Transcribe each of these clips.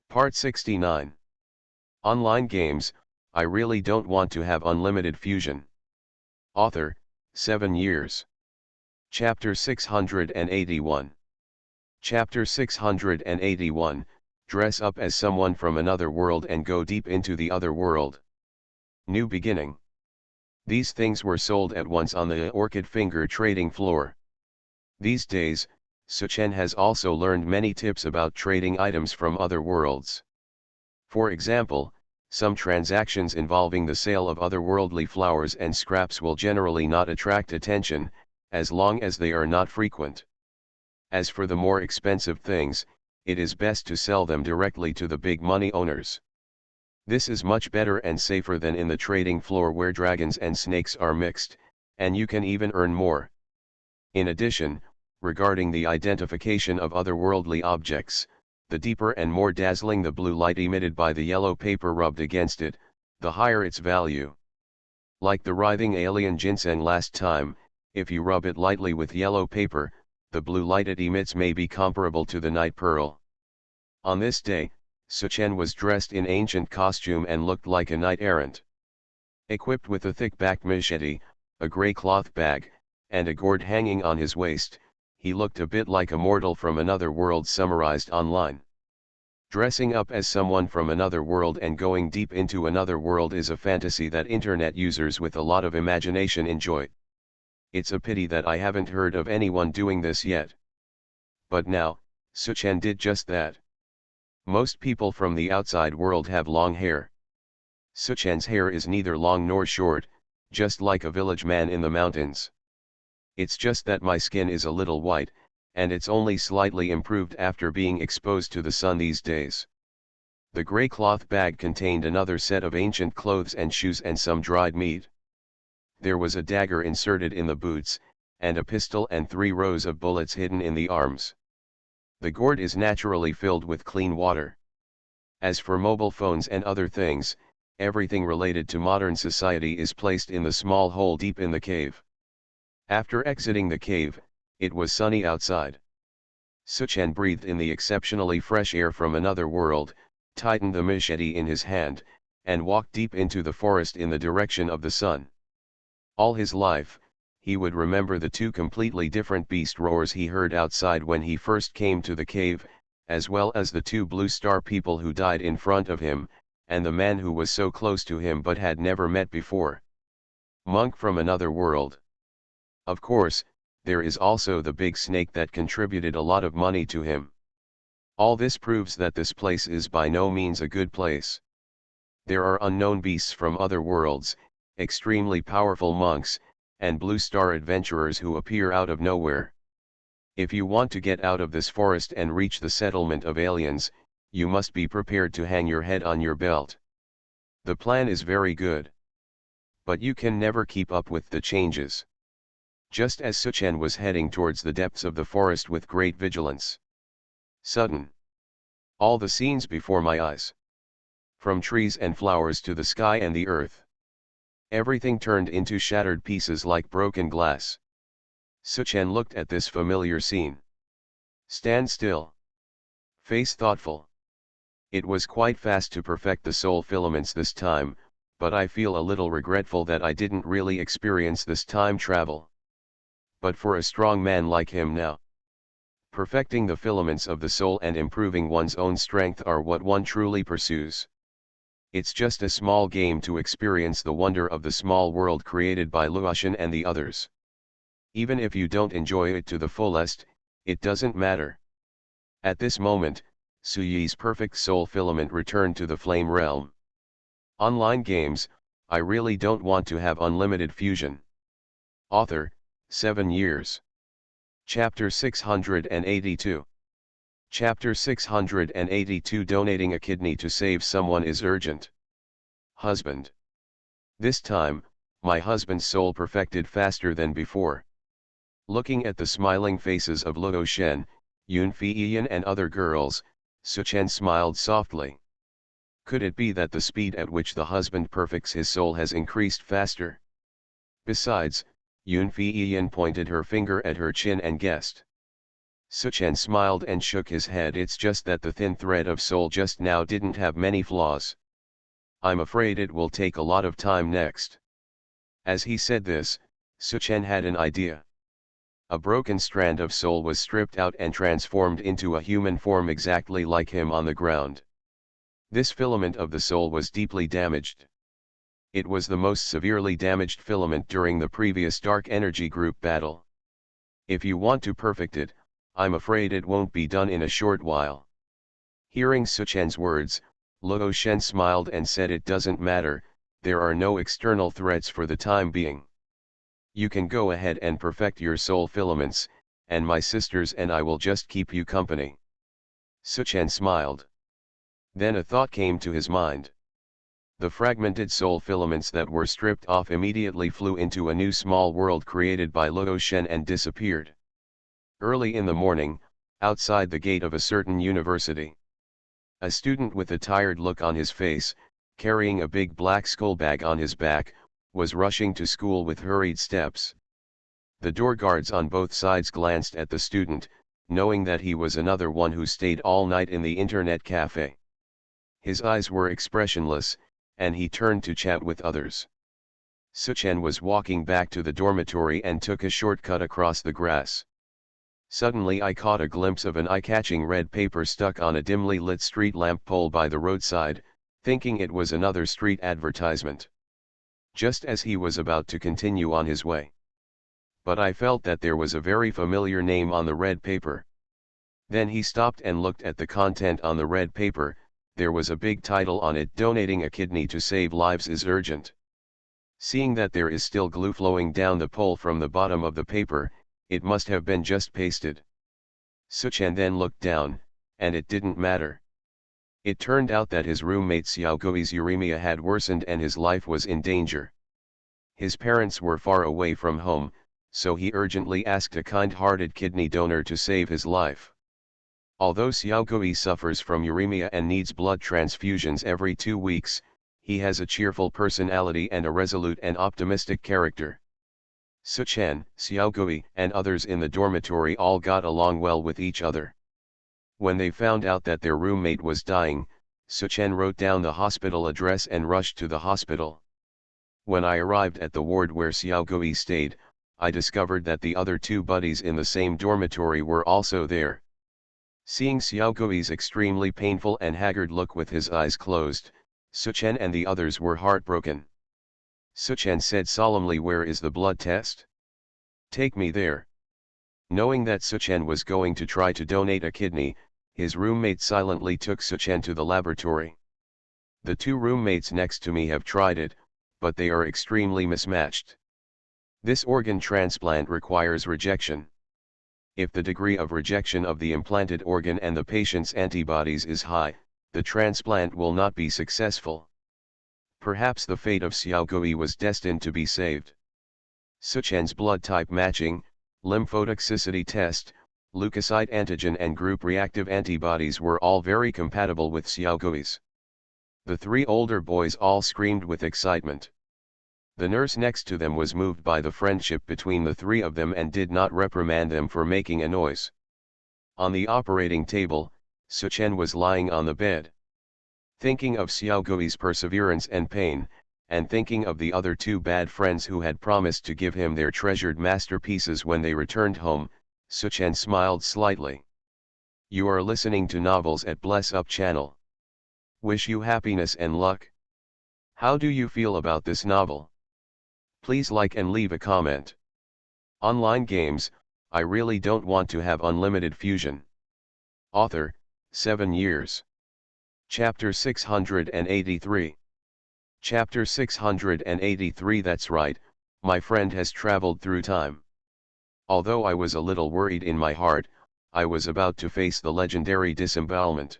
Part 69. Online games, I really don't want to have unlimited fusion. Author, 7 years. Chapter 681. Chapter 681, Dress up as someone from another world and go deep into the other world. New beginning. These things were sold at once on the Orchid Finger trading floor. These days, Suchen has also learned many tips about trading items from other worlds. For example, some transactions involving the sale of otherworldly flowers and scraps will generally not attract attention, as long as they are not frequent. As for the more expensive things, it is best to sell them directly to the big money owners. This is much better and safer than in the trading floor where dragons and snakes are mixed, and you can even earn more. In addition, regarding the identification of otherworldly objects, the deeper and more dazzling the blue light emitted by the yellow paper rubbed against it, the higher its value. Like the writhing alien ginseng last time, if you rub it lightly with yellow paper, the blue light it emits may be comparable to the night pearl. On this day, Suchen was dressed in ancient costume and looked like a knight-errant. Equipped with a thick-backed machete, a grey cloth bag, and a gourd hanging on his waist, he looked a bit like a mortal from another world summarized online. Dressing up as someone from another world and going deep into another world is a fantasy that internet users with a lot of imagination enjoy. It's a pity that I haven't heard of anyone doing this yet. But now, Suchen did just that. Most people from the outside world have long hair. Suchen's hair is neither long nor short, just like a village man in the mountains. It's just that my skin is a little white, and it's only slightly improved after being exposed to the sun these days. The grey cloth bag contained another set of ancient clothes and shoes and some dried meat. There was a dagger inserted in the boots, and a pistol and 3 rows of bullets hidden in the arms. The gourd is naturally filled with clean water. As for mobile phones and other things, everything related to modern society is placed in the small hole deep in the cave. After exiting the cave, it was sunny outside. Suchen breathed in the exceptionally fresh air from another world, tightened the machete in his hand, and walked deep into the forest in the direction of the sun. All his life, he would remember the 2 completely different beast roars he heard outside when he first came to the cave, as well as the 2 blue star people who died in front of him, and the man who was so close to him but had never met before. Monk from another world. Of course, there is also the big snake that contributed a lot of money to him. All this proves that this place is by no means a good place. There are unknown beasts from other worlds, extremely powerful monks, and blue star adventurers who appear out of nowhere. If you want to get out of this forest and reach the settlement of aliens, you must be prepared to hang your head on your belt. The plan is very good. But you can never keep up with the changes. Just as Suchen was heading towards the depths of the forest with great vigilance. Sudden. All the scenes before my eyes. From trees and flowers to the sky and the earth. Everything turned into shattered pieces like broken glass. Suchen looked at this familiar scene. Stand still. Face thoughtful. It was quite fast to perfect the soul filaments this time, but I feel a little regretful that I didn't really experience this time travel. But for a strong man like him now, perfecting the filaments of the soul and improving one's own strength are what one truly pursues. It's just a small game to experience the wonder of the small world created by Luotian and the others. Even if you don't enjoy it to the fullest, it doesn't matter. At this moment, Suyi's perfect soul filament returned to the flame realm. Online games, I really don't want to have unlimited fusion. Author, 7 years. Chapter 682. Chapter 682 Donating a kidney to save someone is urgent. Husband. This time, my husband's soul perfected faster than before. Looking at the smiling faces of Luo Shen, Yun Feiyan and other girls, Suchen smiled softly. Could it be that the speed at which the husband perfects his soul has increased faster? Besides, Yun Feiyan pointed her finger at her chin and guessed. Suchen smiled and shook his head. It's just that the thin thread of soul just now didn't have many flaws. I'm afraid it will take a lot of time next. As he said this, Suchen had an idea. A broken strand of soul was stripped out and transformed into a human form exactly like him on the ground. This filament of the soul was deeply damaged. It was the most severely damaged filament during the previous Dark Energy Group battle. If you want to perfect it, I'm afraid it won't be done in a short while. Hearing Suchen's words, Luo Shen smiled and said, it doesn't matter, there are no external threats for the time being. You can go ahead and perfect your soul filaments, and my sisters and I will just keep you company. Suchen smiled. Then a thought came to his mind. The fragmented soul filaments that were stripped off immediately flew into a new small world created by Luo Shen and disappeared. Early in the morning, outside the gate of a certain university, a student with a tired look on his face, carrying a big black school bag on his back, was rushing to school with hurried steps. The door guards on both sides glanced at the student, knowing that he was another one who stayed all night in the internet cafe. His eyes were expressionless, and he turned to chat with others. Suchen was walking back to the dormitory and took a shortcut across the grass. Suddenly I caught a glimpse of an eye-catching red paper stuck on a dimly lit street lamp pole by the roadside, thinking it was another street advertisement. Just as he was about to continue on his way. But I felt that there was a very familiar name on the red paper. Then he stopped and looked at the content on the red paper. There was a big title on it: donating a kidney to save lives is urgent. Seeing that there is still glue flowing down the pole from the bottom of the paper, it must have been just pasted. Suchen then looked down, and it didn't matter. It turned out that his roommate Xiaogui's uremia had worsened and his life was in danger. His parents were far away from home, so he urgently asked a kind-hearted kidney donor to save his life. Although Xiaogui suffers from uremia and needs blood transfusions every 2 weeks, he has a cheerful personality and a resolute and optimistic character. Suchen, Xiaogui, and others in the dormitory all got along well with each other. When they found out that their roommate was dying, Suchen wrote down the hospital address and rushed to the hospital. When I arrived at the ward where Xiaogui stayed, I discovered that the other 2 buddies in the same dormitory were also there. Seeing Xiaogui's extremely painful and haggard look with his eyes closed, Suchen and the others were heartbroken. Suchen said solemnly, "Where is the blood test? Take me there." Knowing that Suchen was going to try to donate a kidney, his roommate silently took Suchen to the laboratory. The 2 roommates next to me have tried it, but they are extremely mismatched. This organ transplant requires rejection. If the degree of rejection of the implanted organ and the patient's antibodies is high, the transplant will not be successful. Perhaps the fate of Xiaogui was destined to be saved. Suchen's blood type matching, lymphotoxicity test, leukocyte antigen and group reactive antibodies were all very compatible with Xiaogui's. The 3 older boys all screamed with excitement. The nurse next to them was moved by the friendship between the 3 of them and did not reprimand them for making a noise. On the operating table, Suchen was lying on the bed. Thinking of Xiaogui's perseverance and pain, and thinking of the other 2 bad friends who had promised to give him their treasured masterpieces when they returned home, Suchen smiled slightly. You are listening to Novels at Bless Up channel. Wish you happiness and luck. How do you feel about this novel? Please like and leave a comment. Online games, I really don't want to have unlimited fusion. Author, 7 years. Chapter 683. Chapter 683. That's right, my friend has traveled through time. Although I was a little worried in my heart, I was about to face the legendary disembowelment.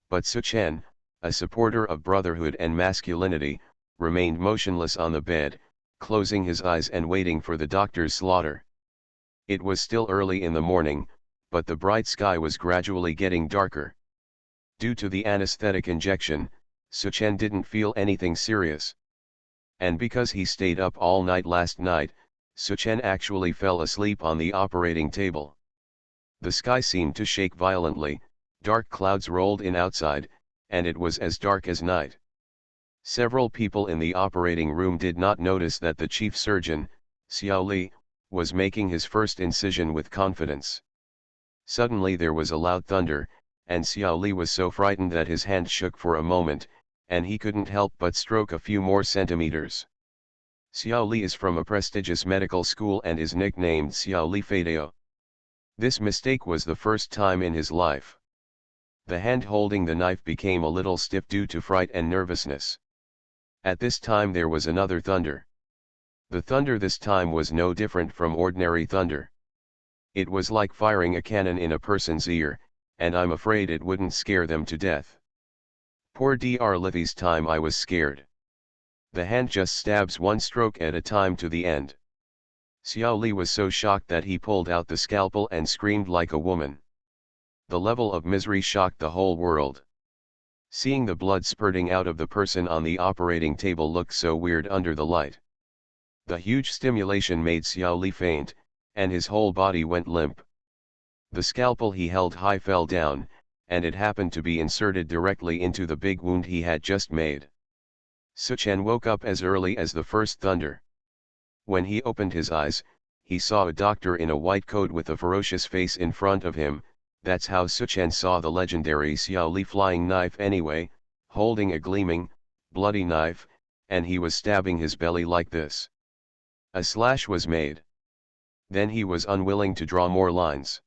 But Suchen, a supporter of brotherhood and masculinity, remained motionless on the bed, closing his eyes and waiting for the doctor's slaughter. It was still early in the morning, but the bright sky was gradually getting darker. Due to the anesthetic injection, Suchen didn't feel anything serious. And because he stayed up all night last night, Suchen actually fell asleep on the operating table. The sky seemed to shake violently, dark clouds rolled in outside, and it was as dark as night. Several people in the operating room did not notice that the chief surgeon, Xiao Li, was making his first incision with confidence. Suddenly there was a loud thunder, and Xiao Li was so frightened that his hand shook for a moment, and he couldn't help but stroke a few more centimeters. Xiao Li is from a prestigious medical school and is nicknamed Xiao Li Fadeo. This mistake was the first time in his life. The hand holding the knife became a little stiff due to fright and nervousness. At this time there was another thunder. The thunder this time was no different from ordinary thunder. It was like firing a cannon in a person's ear, and I'm afraid it wouldn't scare them to death. Poor Dr. Livy's time I was scared. The hand just stabs one stroke at a time to the end. Xiao Li was so shocked that he pulled out the scalpel and screamed like a woman. The level of misery shocked the whole world. Seeing the blood spurting out of the person on the operating table looked so weird under the light. The huge stimulation made Xiao Li faint, and his whole body went limp. The scalpel he held high fell down, and it happened to be inserted directly into the big wound he had just made. Suchen woke up as early as the first thunder. When he opened his eyes, he saw a doctor in a white coat with a ferocious face in front of him. That's how Suchen saw the legendary Xiao Li flying knife anyway, holding a gleaming, bloody knife, and he was stabbing his belly like this. A slash was made. Then he was unwilling to draw more lines.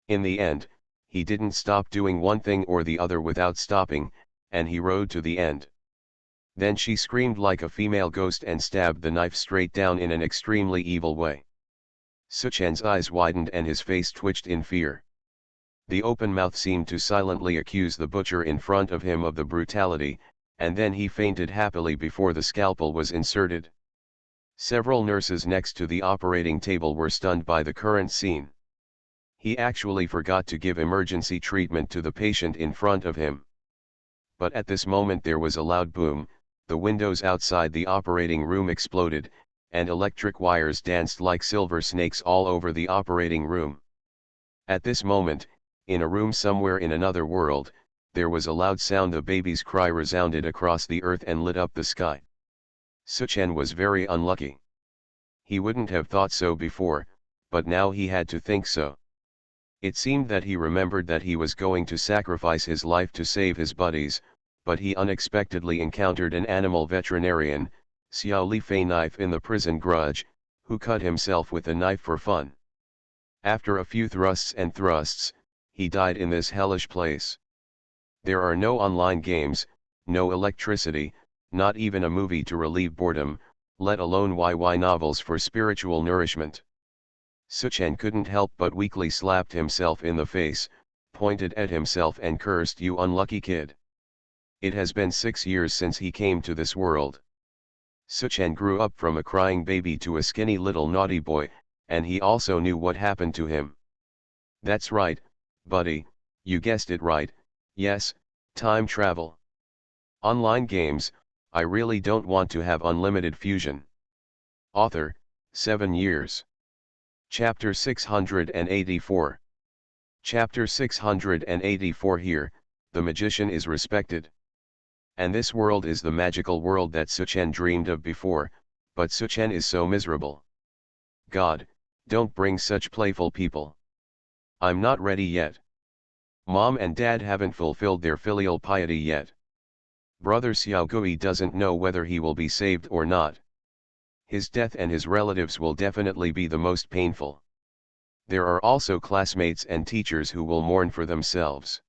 In the end, he didn't stop doing one thing or the other without stopping, and he rode to the end. Then she screamed like a female ghost and stabbed the knife straight down in an extremely evil way. Suchen's eyes widened and his face twitched in fear. The open mouth seemed to silently accuse the butcher in front of him of the brutality, and then he fainted happily before the scalpel was inserted. Several nurses next to the operating table were stunned by the current scene. He actually forgot to give emergency treatment to the patient in front of him. But at this moment there was a loud boom, the windows outside the operating room exploded, and electric wires danced like silver snakes all over the operating room. At this moment, in a room somewhere in another world, there was a loud sound. A baby's cry resounded across the earth and lit up the sky. Suchen was very unlucky. He wouldn't have thought so before, but now he had to think so. It seemed that he remembered that he was going to sacrifice his life to save his buddies, but he unexpectedly encountered an animal veterinarian, Xiao Li Fei Knife in the prison grudge, who cut himself with a knife for fun. After a few thrusts, he died in this hellish place. There are no online games, no electricity, not even a movie to relieve boredom, let alone YY novels for spiritual nourishment. Suchen couldn't help but weakly slapped himself in the face, pointed at himself and cursed, "You unlucky kid." It has been 6 years since he came to this world. Suchen grew up from a crying baby to a skinny little naughty boy, and he also knew what happened to him. That's right, buddy, you guessed it right, yes, time travel. Online games, I really don't want to have unlimited fusion. Author, 7 years. Chapter 684. Chapter 684. Here, the magician is respected. And this world is the magical world that Suchen dreamed of before, but Suchen is so miserable. God, don't bring such playful people. I'm not ready yet. Mom and Dad haven't fulfilled their filial piety yet. Brother Xiaogui doesn't know whether he will be saved or not. His death and his relatives will definitely be the most painful. There are also classmates and teachers who will mourn for themselves.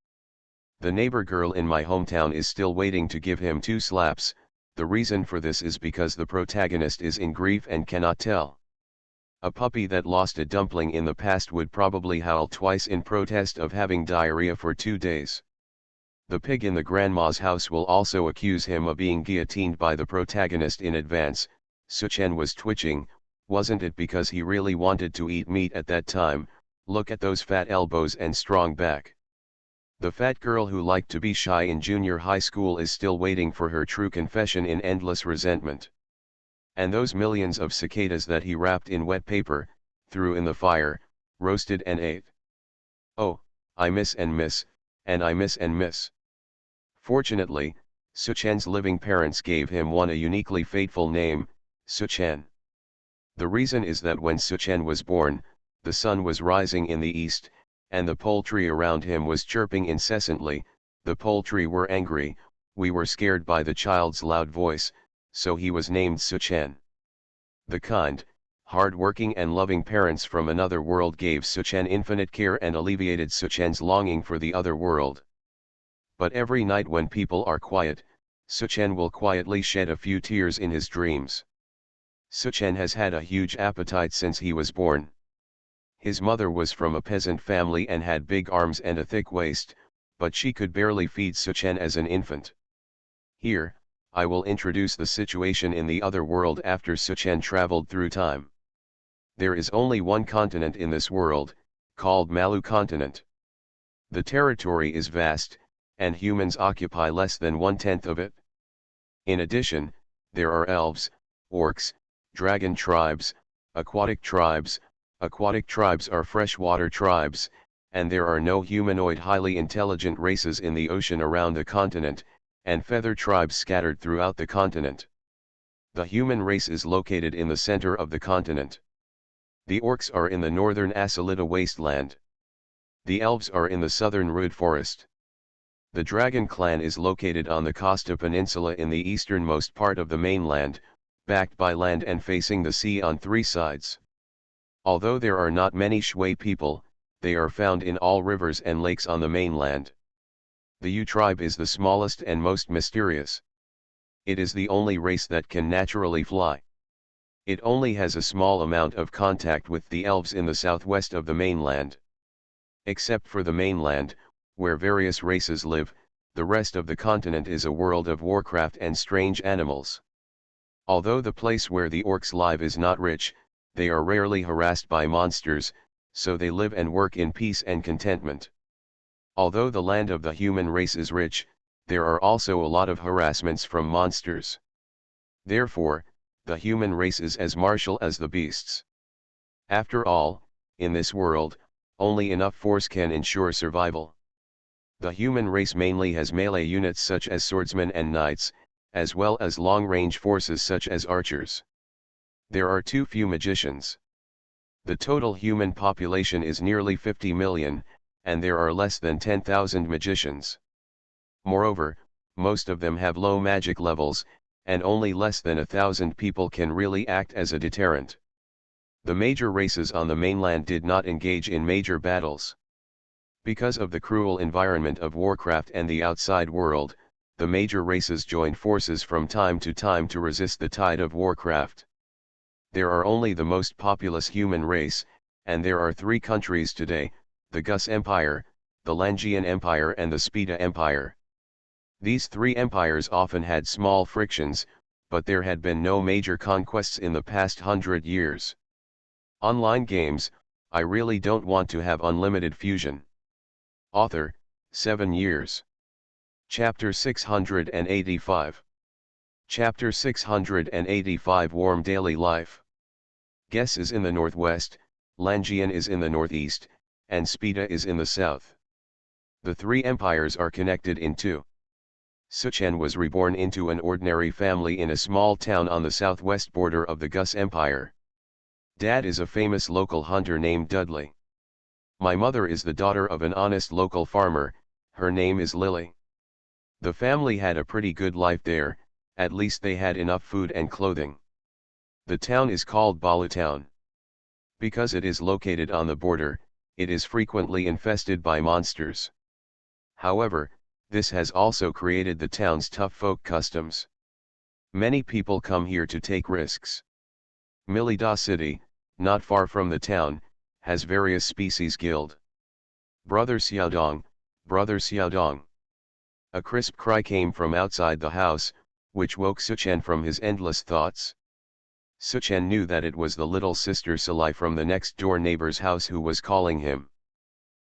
The neighbor girl in my hometown is still waiting to give him 2 slaps. The reason for this is because the protagonist is in grief and cannot tell. A puppy that lost a dumpling in the past would probably howl twice in protest of having diarrhea for 2 days. The pig in the grandma's house will also accuse him of being guillotined by the protagonist in advance. Suchen was twitching, wasn't it because he really wanted to eat meat at that time? Look at those fat elbows and strong back. The fat girl who liked to be shy in junior high school is still waiting for her true confession in endless resentment. And those millions of cicadas that he wrapped in wet paper, threw in the fire, roasted and ate. Oh, I miss and miss, and I miss and miss. Fortunately, Suchen's living parents gave him a uniquely fateful name, Suchen. The reason is that when Suchen was born, the sun was rising in the east, and the poultry around him was chirping incessantly. The poultry were angry, we were scared by the child's loud voice, so he was named Suchen. The kind, hard-working and loving parents from another world gave Suchen infinite care and alleviated Suchen's longing for the other world. But every night when people are quiet, Suchen will quietly shed a few tears in his dreams. Suchen has had a huge appetite since he was born. His mother was from a peasant family and had big arms and a thick waist, but she could barely feed Suchen as an infant. Here, I will introduce the situation in the other world after Suchen traveled through time. There is only one continent in this world, called Malu continent. The territory is vast, and humans occupy less than 1/10 of it. In addition, there are elves, orcs, dragon tribes, aquatic tribes. Aquatic tribes are freshwater tribes, and there are no humanoid highly intelligent races in the ocean around the continent, and feather tribes scattered throughout the continent. The human race is located in the center of the continent. The orcs are in the northern Asalita wasteland. The elves are in the southern Rude forest. The dragon clan is located on the Costa Peninsula in the easternmost part of the mainland, backed by land and facing the sea on 3 sides. Although there are not many Shui people, they are found in all rivers and lakes on the mainland. The Yu tribe is the smallest and most mysterious. It is the only race that can naturally fly. It only has a small amount of contact with the elves in the southwest of the mainland. Except for the mainland, where various races live, the rest of the continent is a world of warcraft and strange animals. Although the place where the orcs live is not rich, they are rarely harassed by monsters, so they live and work in peace and contentment. Although the land of the human race is rich, there are also a lot of harassments from monsters. Therefore, the human race is as martial as the beasts. After all, in this world, only enough force can ensure survival. The human race mainly has melee units such as swordsmen and knights, as well as long-range forces such as archers. There are too few magicians. The total human population is nearly 50 million, and there are less than 10,000 magicians. Moreover, most of them have low magic levels, and only less than 1,000 people can really act as a deterrent. The major races on the mainland did not engage in major battles. Because of the cruel environment of Warcraft and the outside world, the major races joined forces from time to time to resist the tide of Warcraft. There are only the most populous human race, and there are 3 countries today, the Gus Empire, the Langian Empire and the Spita Empire. These 3 empires often had small frictions, but there had been no major conquests in the past 100 years. Online games, I really don't want to have unlimited fusion. Author, 7 years. Chapter 685. Chapter 685 Warm Daily Life. Ges is in the northwest, Langian is in the northeast, and Spita is in the south. The 3 empires are connected in 2. Suchen was reborn into an ordinary family in a small town on the southwest border of the Gus Empire. Dad is a famous local hunter named Dudley. My mother is the daughter of an honest local farmer, her name is Lily. The family had a pretty good life there, at least they had enough food and clothing. The town is called Balu Town. Because it is located on the border, it is frequently infested by monsters. However, this has also created the town's tough folk customs. Many people come here to take risks. Milida City, not far from the town, has various species guild. Brother Xiaodong, Brother Xiaodong. A crisp cry came from outside the house, which woke Suchen from his endless thoughts. Suchen knew that it was the little sister Salai from the next door neighbor's house who was calling him.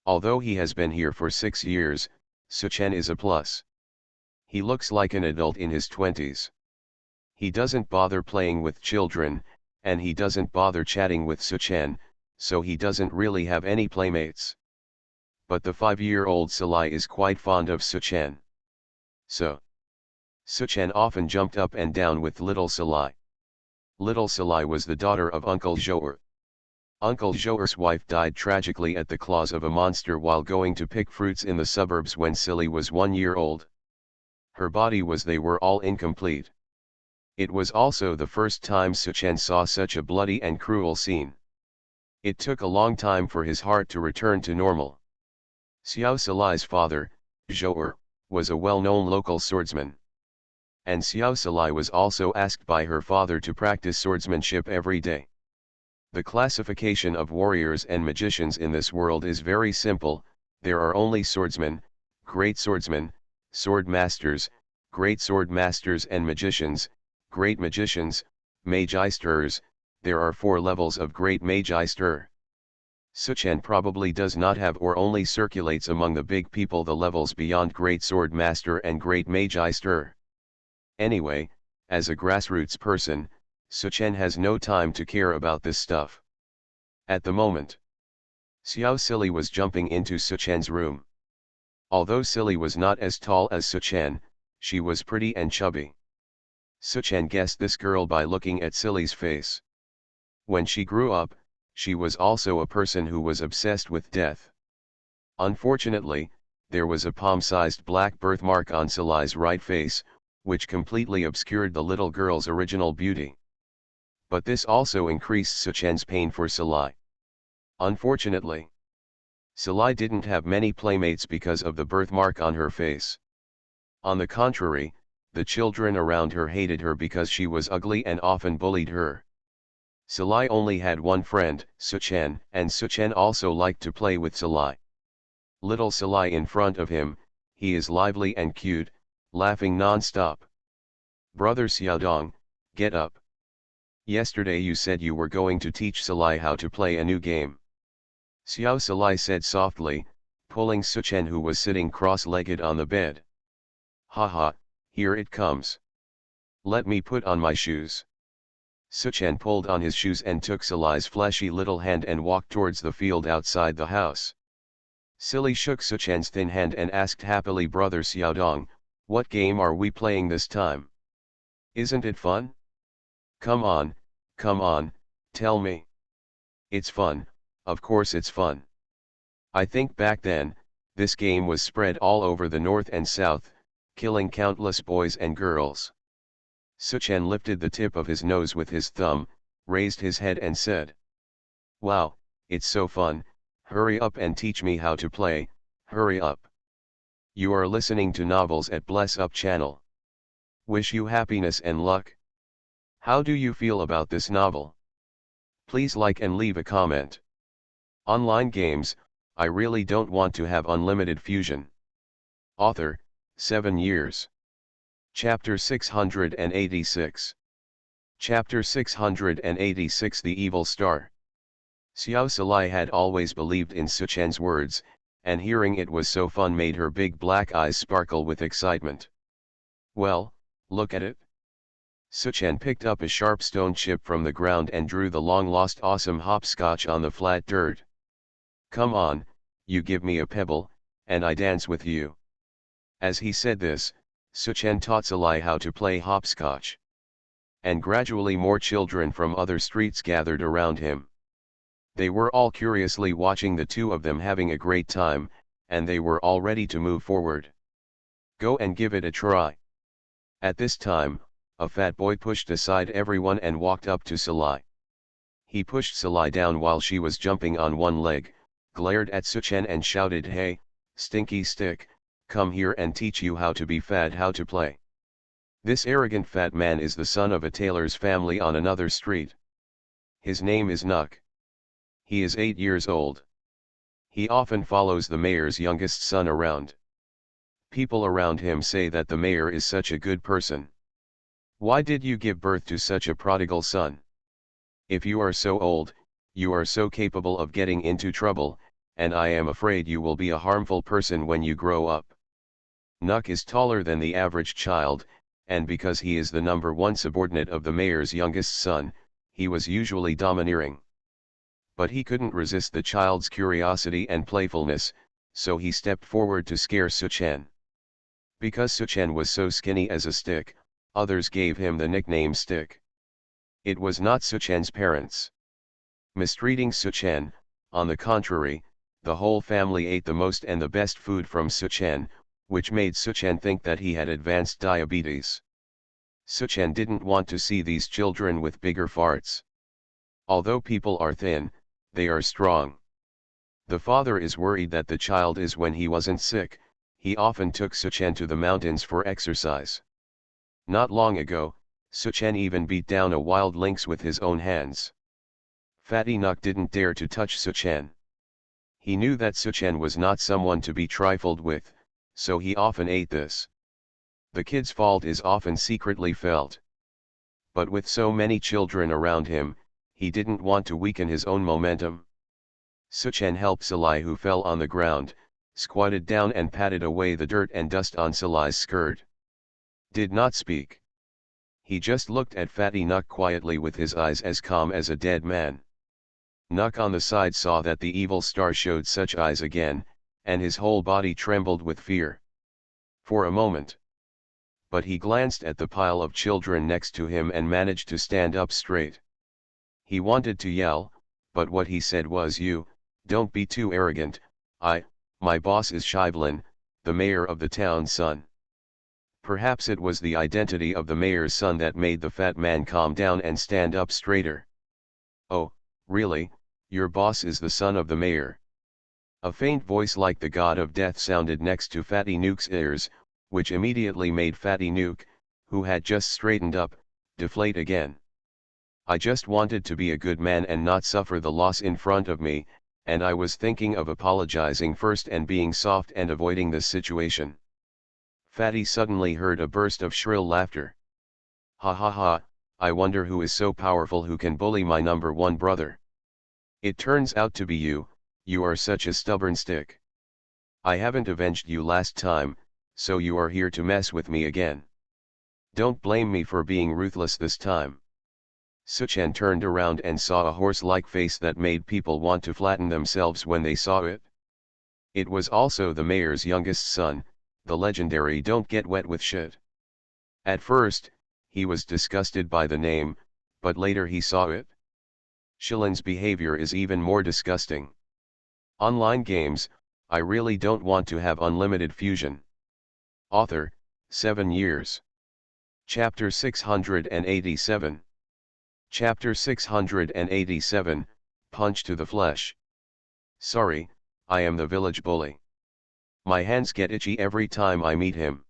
Although he has been here for 6 years, Suchen is a plus. He looks like an adult in his 20s. He doesn't bother playing with children, and he doesn't bother chatting with Suchen, so he doesn't really have any playmates. but the 5-year-old Salai is quite fond of Suchen. So, Suchen often jumped up and down with little Salai. Little Salai was the daughter of Uncle Joer. Uncle Joer's wife died tragically at the claws of a monster while going to pick fruits in the suburbs when Silly was 1 year old. Her body was they were all incomplete. It was also the first time Suchen saw such a bloody and cruel scene. It took a long time for his heart to return to normal. Xiao Salai's father, Joer, was a well-known local swordsman. And Xiao Salai was also asked by her father to practice swordsmanship every day. The classification of warriors and magicians in this world is very simple. There are only swordsmen, great swordsmen, sword masters, great sword masters and magicians, great magicians, magisters. There are 4 levels of great magister. Suchen probably does not have or only circulates among the big people the levels beyond great sword master and great magister. Anyway, as a grassroots person, Suchen has no time to care about this stuff. At the moment, Xiao Silly was jumping into Suchen's room. Although Silly was not as tall as Suchen, she was pretty and chubby. Suchen guessed this girl by looking at Silly's face. When she grew up, she was also a person who was obsessed with death. Unfortunately, there was a palm-sized black birthmark on Silly's right face, which completely obscured the little girl's original beauty. But this also increased Suchen's pain for Salai. Unfortunately, Salai didn't have many playmates because of the birthmark on her face. On the contrary, the children around her hated her because she was ugly and often bullied her. Salai only had one friend, Suchen, and Suchen also liked to play with Salai. Little Salai in front of him, he is lively and cute, laughing non-stop. Brother Xiaodong, get up. Yesterday you said you were going to teach Salai how to play a new game. Xiao Salai said softly, pulling Suchen who was sitting cross-legged on the bed. Haha, here it comes. Let me put on my shoes. Suchen pulled on his shoes and took Salai's fleshy little hand and walked towards the field outside the house. Silly shook Suchen's thin hand and asked happily, Brother Xiaodong, what game are we playing this time? Isn't it fun? Come on, tell me. It's fun, of course it's fun. I think back then, this game was spread all over the north and south, killing countless boys and girls. Suchen lifted the tip of his nose with his thumb, raised his head and said, Wow, it's so fun, hurry up and teach me how to play, hurry up. You are listening to Novels at Bless Up channel. Wish you happiness and luck. How do you feel about this novel? Please like and leave a comment. Online games, I really don't want to have unlimited fusion. Author, 7 years. Chapter 686. Chapter 686 The Evil Star. Xiao Salai had always believed in Suchen's words, and hearing it was so fun made her big black eyes sparkle with excitement. Well, look at it. Suchen picked up a sharp stone chip from the ground and drew the long-lost awesome hopscotch on the flat dirt. Come on, you give me a pebble, and I dance with you. As he said this, Suchen taught Salai how to play hopscotch. And gradually more children from other streets gathered around him. They were all curiously watching the two of them having a great time, and they were all ready to move forward. Go and give it a try. At this time, a fat boy pushed aside everyone and walked up to Salai. He pushed Salai down while she was jumping on one leg, glared at Suchen and shouted, Hey, stinky stick, come here and teach you how to be fat, how to play. This arrogant fat man is the son of a tailor's family on another street. His name is Nuk. He is 8 years old. He often follows the mayor's youngest son around. People around him say that the mayor is such a good person. Why did you give birth to such a prodigal son? If you are so old, you are so capable of getting into trouble, and I am afraid you will be a harmful person when you grow up. Nuk is taller than the average child, and because he is the number one subordinate of the mayor's youngest son, he was usually domineering. But he couldn't resist the child's curiosity and playfulness, so he stepped forward to scare Suchen. Because Suchen was so skinny as a stick, others gave him the nickname Stick. It was not Suchen's parents. Mistreating Suchen, on the contrary, the whole family ate the most and the best food from Suchen, which made Suchen think that he had advanced diabetes. Suchen didn't want to see these children with bigger farts. Although people are thin, they are strong. The father is worried that the child is when he wasn't sick. He often took Suchen to the mountains for exercise. Not long ago, Suchen even beat down a wild lynx with his own hands. Fatty Nuk didn't dare to touch Suchen. He knew that Suchen was not someone to be trifled with, so he often ate this. The kid's fault is often secretly felt. But with so many children around him, he didn't want to weaken his own momentum. Suchen helped Salai, who fell on the ground, squatted down and patted away the dirt and dust on Salai's skirt. Did not speak. He just looked at Fatty Nuk quietly with his eyes as calm as a dead man. Nuk on the side saw that the evil star showed such eyes again, and his whole body trembled with fear. For a moment. But he glanced at the pile of children next to him and managed to stand up straight. He wanted to yell, but what he said was, "You, don't be too arrogant. My boss is Shivlin, the mayor of the town's son." Perhaps it was the identity of the mayor's son that made the fat man calm down and stand up straighter. "Oh, really, your boss is the son of the mayor?" A faint voice like the god of death sounded next to Fatty Nuk's ears, which immediately made Fatty Nuk, who had just straightened up, deflate again. "I just wanted to be a good man and not suffer the loss in front of me, and I was thinking of apologizing first and being soft and avoiding this situation." Fatty suddenly heard a burst of shrill laughter. "Ha ha ha, I wonder who is so powerful who can bully my number one brother. It turns out to be you, you are such a stubborn stick. I haven't avenged you last time, so you are here to mess with me again. Don't blame me for being ruthless this time." Suchen turned around and saw a horse-like face that made people want to flatten themselves when they saw it. It was also the mayor's youngest son, the legendary Don't Get Wet with Shit. At first, he was disgusted by the name, but later he saw it. Shilin's behavior is even more disgusting. Online games, I really don't want to have unlimited fusion. Author, 7 years. Chapter 687. Chapter 687, Punch to the Flesh. "Sorry, I am the village bully. My hands get itchy every time I meet him.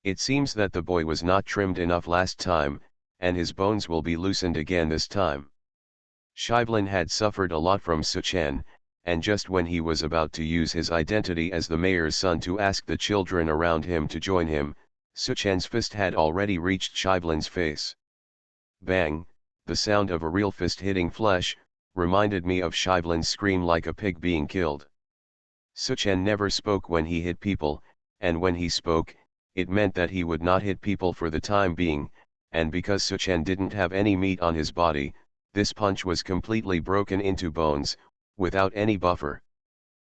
It seems that the boy was not trimmed enough last time, and his bones will be loosened again this time." Shivlin had suffered a lot from Suchen, and just when he was about to use his identity as the mayor's son to ask the children around him to join him, Suchen's fist had already reached Shivlin's face. Bang! The sound of a real fist hitting flesh, reminded me of Shivlin's scream like a pig being killed. Suchen never spoke when he hit people, and when he spoke, it meant that he would not hit people for the time being, and because Suchen didn't have any meat on his body, this punch was completely broken into bones, without any buffer.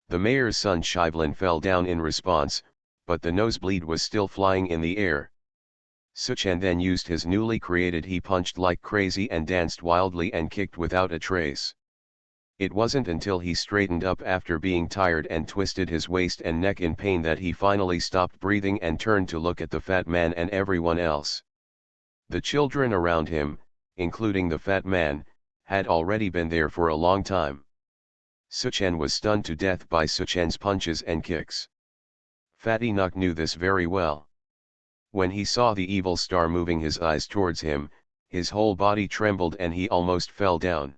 The mayor's son Shivlin fell down in response, but the nosebleed was still flying in the air. Suchen then used his newly created he punched like crazy and danced wildly and kicked without a trace. It wasn't until he straightened up after being tired and twisted his waist and neck in pain that he finally stopped breathing and turned to look at the fat man and everyone else. The children around him, including the fat man, had already been there for a long time. Suchen was stunned to death by Suchen's punches and kicks. Fatty Nuk knew this very well. When he saw the evil star moving his eyes towards him, his whole body trembled and he almost fell down.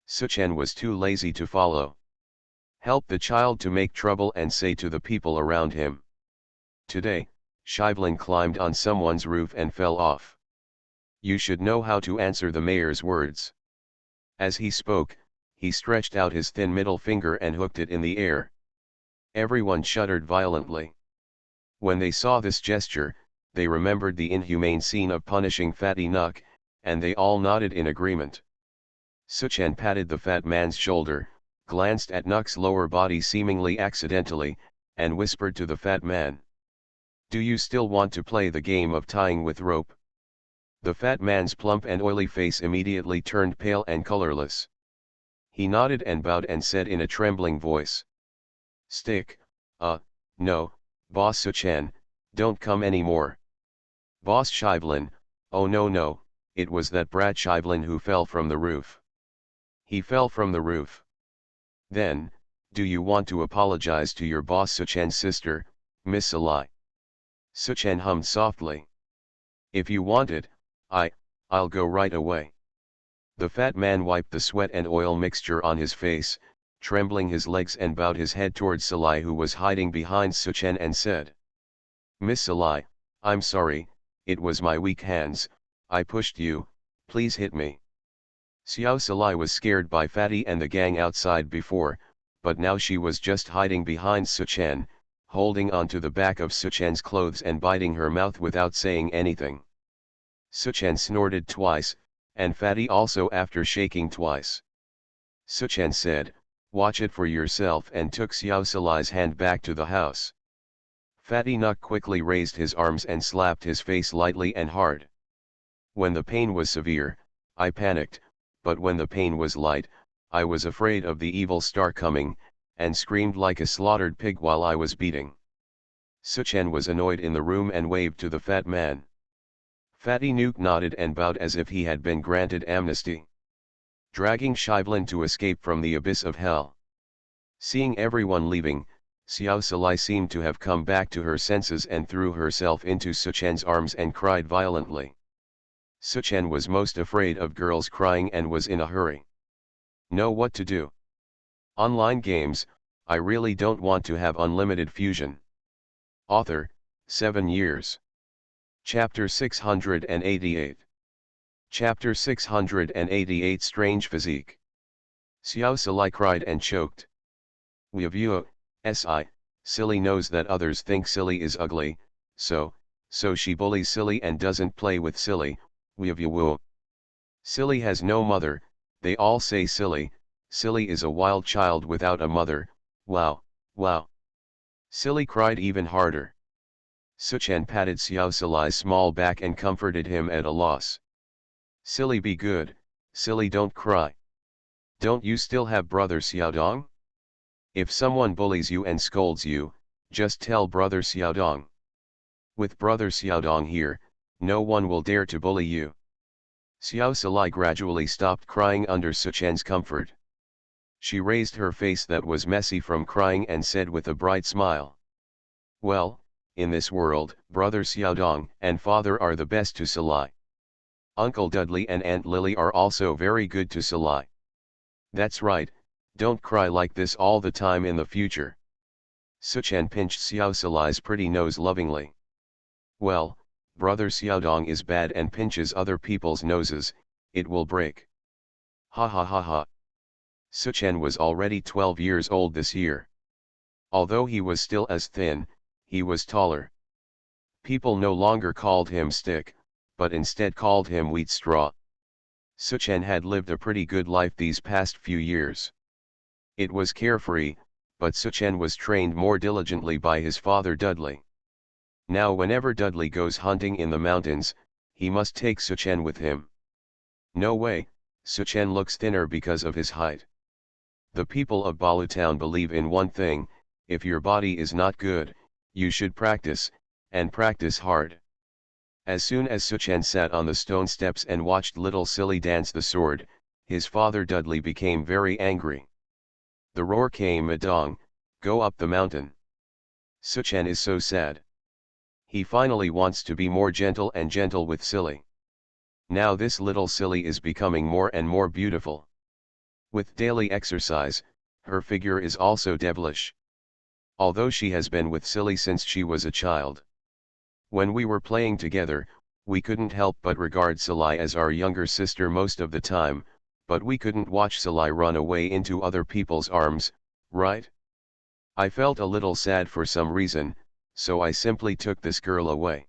Suchen was too lazy to follow. Help the child to make trouble and say to the people around him. Today, Shivlin climbed on someone's roof and fell off. You should know how to answer the mayor's words. As he spoke, he stretched out his thin middle finger and hooked it in the air. Everyone shuddered violently. When they saw this gesture, they remembered the inhumane scene of punishing Fatty Nuk, and they all nodded in agreement. Suchen patted the fat man's shoulder, glanced at Nuk's lower body seemingly accidentally, and whispered to the fat man. Do you still want to play the game of tying with rope? The fat man's plump and oily face immediately turned pale and colorless. He nodded and bowed and said in a trembling voice. Stick, no, Boss Suchan, don't come anymore. Boss Shivlin, oh no, it was that brat Shivlin who fell from the roof. He fell from the roof. Then, do you want to apologize to your boss Suchan's sister, Miss Salai? Suchan hummed softly. If you want it, I'll go right away. The fat man wiped the sweat and oil mixture on his face, trembling his legs and bowed his head towards Salai who was hiding behind Suchan and said. Miss Salai, I'm sorry, it was my weak hands, I pushed you, please hit me. Xiao Salai was scared by Fatty and the gang outside before, but now she was just hiding behind Suchan, holding onto the back of Suchan's clothes and biting her mouth without saying anything. Suchan snorted twice, and Fatty also after shaking twice. Suchan said, watch it for yourself and took Xiao Salai's hand back to the house. Fatty Nuk quickly raised his arms and slapped his face lightly and hard. When the pain was severe, I panicked, but when the pain was light, I was afraid of the evil star coming, and screamed like a slaughtered pig while I was beating. Suchan was annoyed in the room and waved to the fat man. Fatty Nuk nodded and bowed as if he had been granted amnesty. Dragging Shivlin to escape from the abyss of hell. Seeing everyone leaving, Xiao Salai seemed to have come back to her senses and threw herself into Suchan's arms and cried violently. Suchan was most afraid of girls crying and was in a hurry. Know what to do. Online games, I really don't want to have unlimited fusion. Author, 7 years. Chapter 688. Chapter 688 Strange Physique. Xiao Salai cried and choked. Weavua, si, Silly knows that others think Silly is ugly, so she bullies Silly and doesn't play with Silly, Weavua. Silly has no mother, they all say Silly is a wild child without a mother, wow. Silly cried even harder. Suchan patted Xiao Salai's small back and comforted him at a loss. Silly be good, Silly don't cry. Don't you still have brother Xiaodong? If someone bullies you and scolds you, just tell brother Xiaodong. With brother Xiaodong here, no one will dare to bully you. Xiao Salai gradually stopped crying under Suchan's comfort. She raised her face that was messy from crying and said with a bright smile. Well, in this world, brother Xiaodong and father are the best to Salai. Uncle Dudley and Aunt Lily are also very good to Salai. That's right, don't cry like this all the time in the future. Suchan pinched Xiao Salai's pretty nose lovingly. Well, brother Xiaodong is bad and pinches other people's noses, it will break. Ha ha ha ha. Suchan was already 12 years old this year. Although he was still as thin, he was taller. People no longer called him Stick, but instead called him Wheat Straw. Suchan had lived a pretty good life these past few years. It was carefree, but Suchan was trained more diligently by his father Dudley. Now whenever Dudley goes hunting in the mountains, he must take Suchan with him. No way, Suchan looks thinner because of his height. The people of Balu town believe in one thing, if your body is not good, you should practice, and practice hard. As soon as Suchan sat on the stone steps and watched little Silly dance the sword, his father Dudley became very angry. The roar came, Madong, go up the mountain. Suchan is so sad. He finally wants to be more gentle and gentle with Silly. Now this little Silly is becoming more and more beautiful. With daily exercise, her figure is also devilish. Although she has been with Silly since she was a child. When we were playing together, we couldn't help but regard Silly as our younger sister most of the time, but we couldn't watch Silly run away into other people's arms, right? I felt a little sad for some reason, so I simply took this girl away.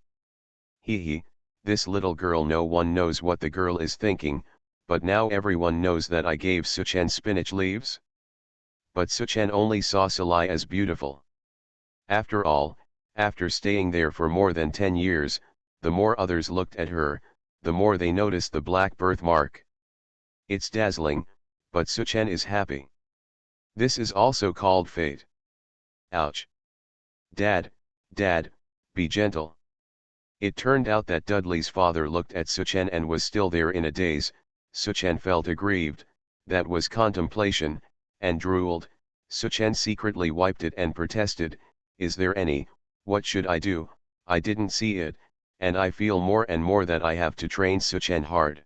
Hee, this little girl, no one knows what the girl is thinking, but now everyone knows that I gave Suchan spinach leaves. But Suchen only saw Salai as beautiful. After all, after staying there for more than 10 years, the more others looked at her, the more they noticed the black birthmark. It's dazzling, but Suchen is happy. This is also called fate. Ouch. Dad, Dad, be gentle. It turned out that Dudley's father looked at Suchen and was still there in a daze. Suchen felt aggrieved, that was contemplation, and drooled. Suchen secretly wiped it and protested, is there any, what should I do, I didn't see it, and I feel more and more that I have to train Suchen hard.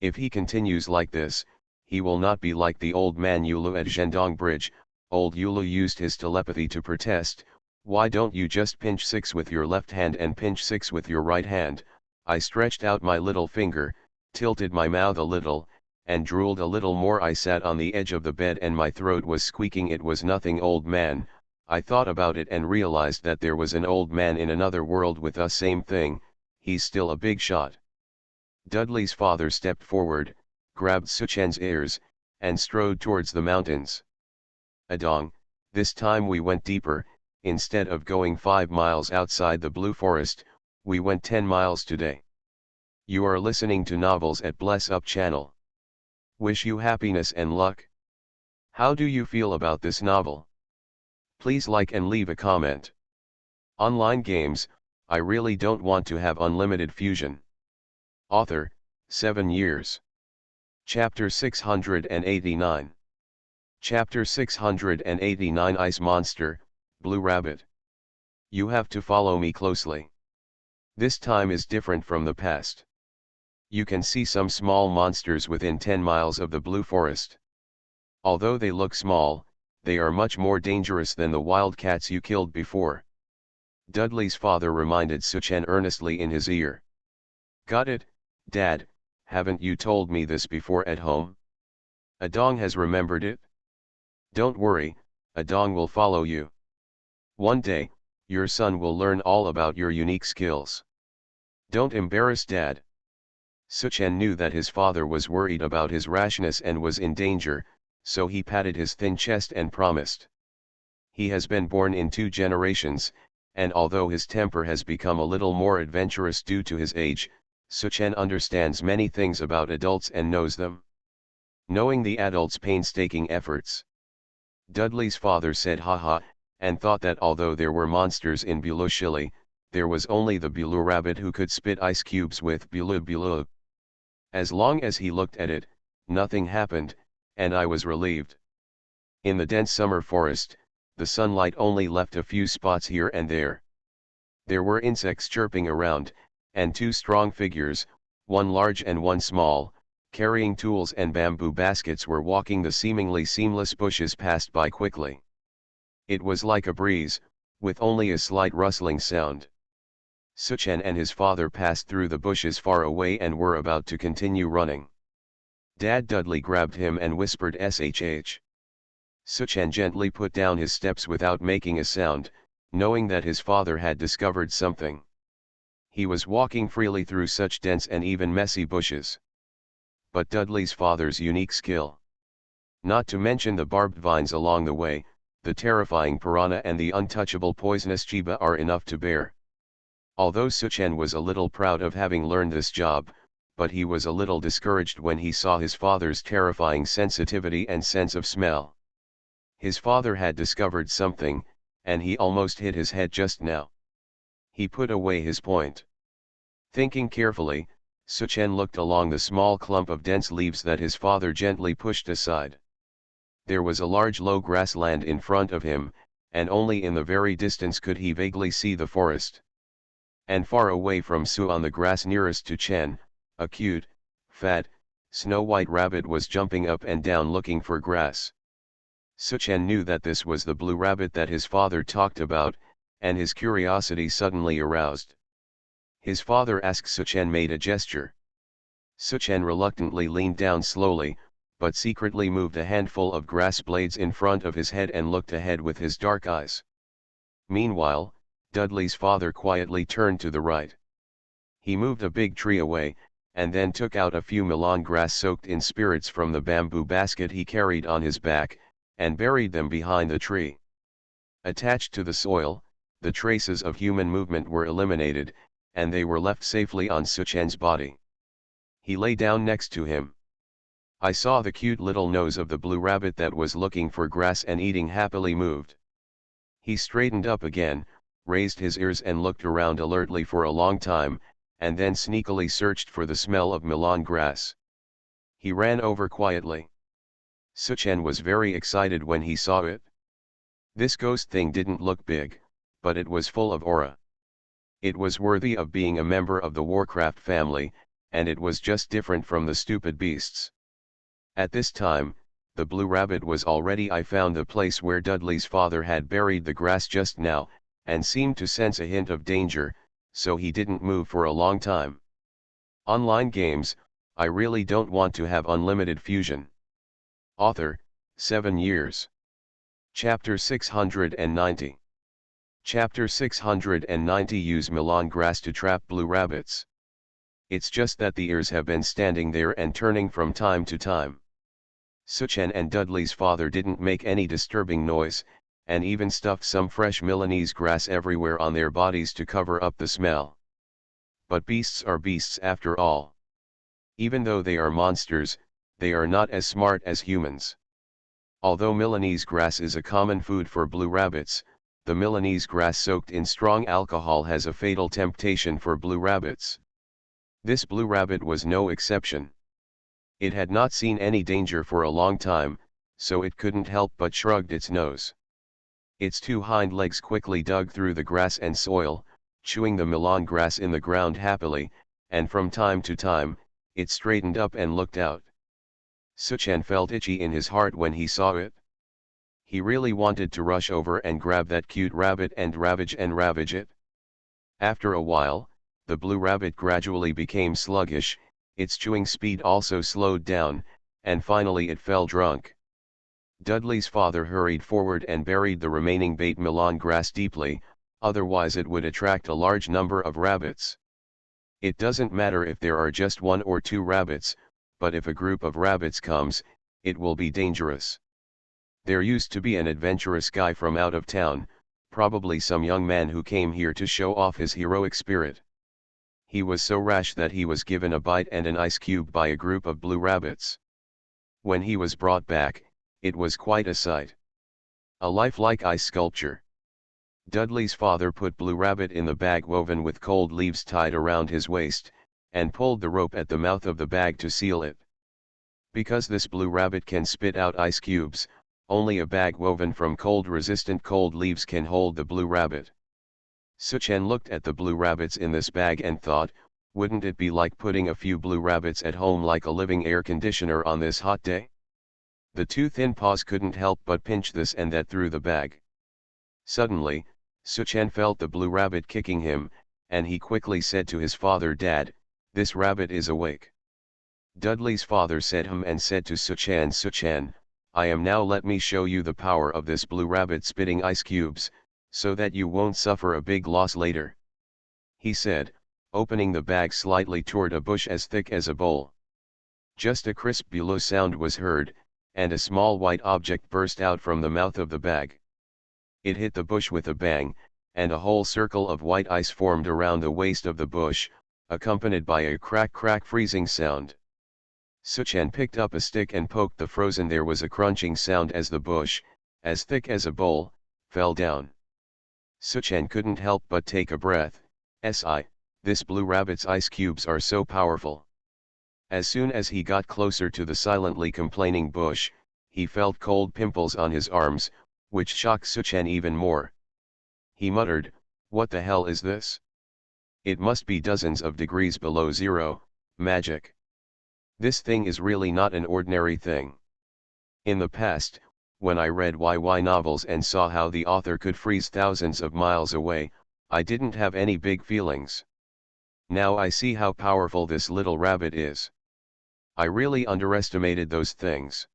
If he continues like this, he will not be like the old man Yulu at Zhendong Bridge. Old Yulu used his telepathy to protest, why don't you just pinch 6 with your left hand and pinch 6 with your right hand? I stretched out my little finger, tilted my mouth a little, and drooled a little more. I sat on the edge of the bed and my throat was squeaking. It was nothing, old man. I thought about it and realized that there was an old man in another world with us. Same thing, he's still a big shot. Dudley's father stepped forward, grabbed Suchen's ears, and strode towards the mountains. Adong, this time we went deeper. Instead of going 5 miles outside the Blue Forest, we went 10 miles today. You are listening to Novels at Bless Up channel. Wish you happiness and luck. How do you feel about this novel? Please like and leave a comment. Online games, I really don't want to have unlimited fusion. Author, 7 years. Chapter 689. Chapter 689 Ice Monster, Blue Rabbit. You have to follow me closely. This time is different from the past. You can see some small monsters within 10 miles of the Blue Forest. Although they look small, they are much more dangerous than the wildcats you killed before. Dudley's father reminded Suchen earnestly in his ear. Got it, Dad, haven't you told me this before at home? Adong has remembered it. Don't worry, Adong will follow you. One day, your son will learn all about your unique skills. Don't embarrass Dad. Suchen knew that his father was worried about his rashness and was in danger, so he patted his thin chest and promised. He has been born in 2 generations, and although his temper has become a little more adventurous due to his age, Suchen understands many things about adults and knows them. Knowing the adults' painstaking efforts. Dudley's father said haha, and thought that although there were monsters in Bulushili, there was only the Bulu rabbit who could spit ice cubes with Bulu Bulu. As long as he looked at it, nothing happened, and I was relieved. In the dense summer forest, the sunlight only left a few spots here and there. There were insects chirping around, and 2 strong figures, one large and one small, carrying tools and bamboo baskets were walking the seemingly seamless bushes passed by quickly. It was like a breeze, with only a slight rustling sound. Suchen and his father passed through the bushes far away and were about to continue running. Dad Dudley grabbed him and whispered shh. Suchen gently put down his steps without making a sound, knowing that his father had discovered something. He was walking freely through such dense and even messy bushes. But Dudley's father's unique skill. Not to mention the barbed vines along the way, the terrifying piranha and the untouchable poisonous chiba are enough to bear. Although Suchen was a little proud of having learned this job, but he was a little discouraged when he saw his father's terrifying sensitivity and sense of smell. His father had discovered something, and he almost hit his head just now. He put away his point. Thinking carefully, Suchen looked along the small clump of dense leaves that his father gently pushed aside. There was a large low grassland in front of him, and only in the very distance could he vaguely see the forest. And far away from Su on the grass nearest to Chen, a cute, fat, snow-white rabbit was jumping up and down looking for grass. Suchen knew that this was the blue rabbit that his father talked about, and his curiosity suddenly aroused. His father asked. Suchen made a gesture. Suchen reluctantly leaned down slowly, but secretly moved a handful of grass blades in front of his head and looked ahead with his dark eyes. Meanwhile, Dudley's father quietly turned to the right. He moved a big tree away, and then took out a few melon grass soaked in spirits from the bamboo basket he carried on his back, and buried them behind the tree. Attached to the soil, the traces of human movement were eliminated, and they were left safely on Suchen's body. He lay down next to him. I saw the cute little nose of the blue rabbit that was looking for grass and eating happily moved. He straightened up again, raised his ears and looked around alertly for a long time, and then sneakily searched for the smell of Milan grass. He ran over quietly. Suchen was very excited when he saw it. This ghost thing didn't look big, but it was full of aura. It was worthy of being a member of the Warcraft family, and it was just different from the stupid beasts. At this time, the blue rabbit was already. I found the place where Dudley's father had buried the grass just now, and seemed to sense a hint of danger, so he didn't move for a long time. Online games, I really don't want to have unlimited fusion. Author, 7 years. Chapter 690. Chapter 690. Use Milan grass to trap blue rabbits. It's just that the ears have been standing there and turning from time to time. Suchen and Dudley's father didn't make any disturbing noise, and even stuffed some fresh Milanese grass everywhere on their bodies to cover up the smell. But beasts are beasts after all. Even though they are monsters, they are not as smart as humans. Although Milanese grass is a common food for blue rabbits, the Milanese grass soaked in strong alcohol has a fatal temptation for blue rabbits. This blue rabbit was no exception. It had not seen any danger for a long time, so it couldn't help but shrugged its nose. Its two hind legs quickly dug through the grass and soil, chewing the Milan grass in the ground happily, and from time to time, it straightened up and looked out. Suchen felt itchy in his heart when he saw it. He really wanted to rush over and grab that cute rabbit and ravage it. After a while, the blue rabbit gradually became sluggish, its chewing speed also slowed down, and finally it fell drunk. Dudley's father hurried forward and buried the remaining bait Milan grass deeply, otherwise it would attract a large number of rabbits. It doesn't matter if there are just 1 or 2 rabbits, but if a group of rabbits comes, it will be dangerous. There used to be an adventurous guy from out of town, probably some young man who came here to show off his heroic spirit. He was so rash that he was given a bite and an ice cube by a group of blue rabbits. When he was brought back, it was quite a sight. A lifelike ice sculpture. Dudley's father put Blue Rabbit in the bag woven with cold leaves tied around his waist, and pulled the rope at the mouth of the bag to seal it. Because this Blue Rabbit can spit out ice cubes, only a bag woven from cold-resistant cold leaves can hold the Blue Rabbit. Suchen looked at the blue rabbits in this bag and thought, wouldn't it be like putting a few blue rabbits at home like a living air conditioner on this hot day? The two thin paws couldn't help but pinch this and that through the bag. Suddenly, Suchen felt the blue rabbit kicking him, and he quickly said to his father, "Dad, this rabbit is awake." Dudley's father said and said to Suchen, "Suchen, I am now let me show you the power of this blue rabbit spitting ice cubes, so that you won't suffer a big loss later," he said, opening the bag slightly toward a bush as thick as a bowl. Just a crisp below sound was heard, and a small white object burst out from the mouth of the bag. It hit the bush with a bang, and a whole circle of white ice formed around the waist of the bush, accompanied by a crack freezing sound. Suchen picked up a stick and poked the frozen. There was a crunching sound as the bush, as thick as a bowl, fell down. Suchen couldn't help but take a breath. This blue rabbit's ice cubes are so powerful. As soon as he got closer to the silently complaining bush, he felt cold pimples on his arms, which shocked Suchen even more. He muttered, "What the hell is this? It must be dozens of degrees below zero, magic. This thing is really not an ordinary thing." In the past, when I read YY novels and saw how the author could freeze thousands of miles away, I didn't have any big feelings. Now I see how powerful this little rabbit is. I really underestimated those things.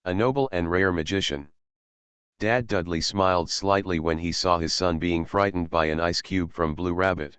A noble and rare magician. Dad Dudley smiled slightly when he saw his son being frightened by an ice cube from Blue Rabbit.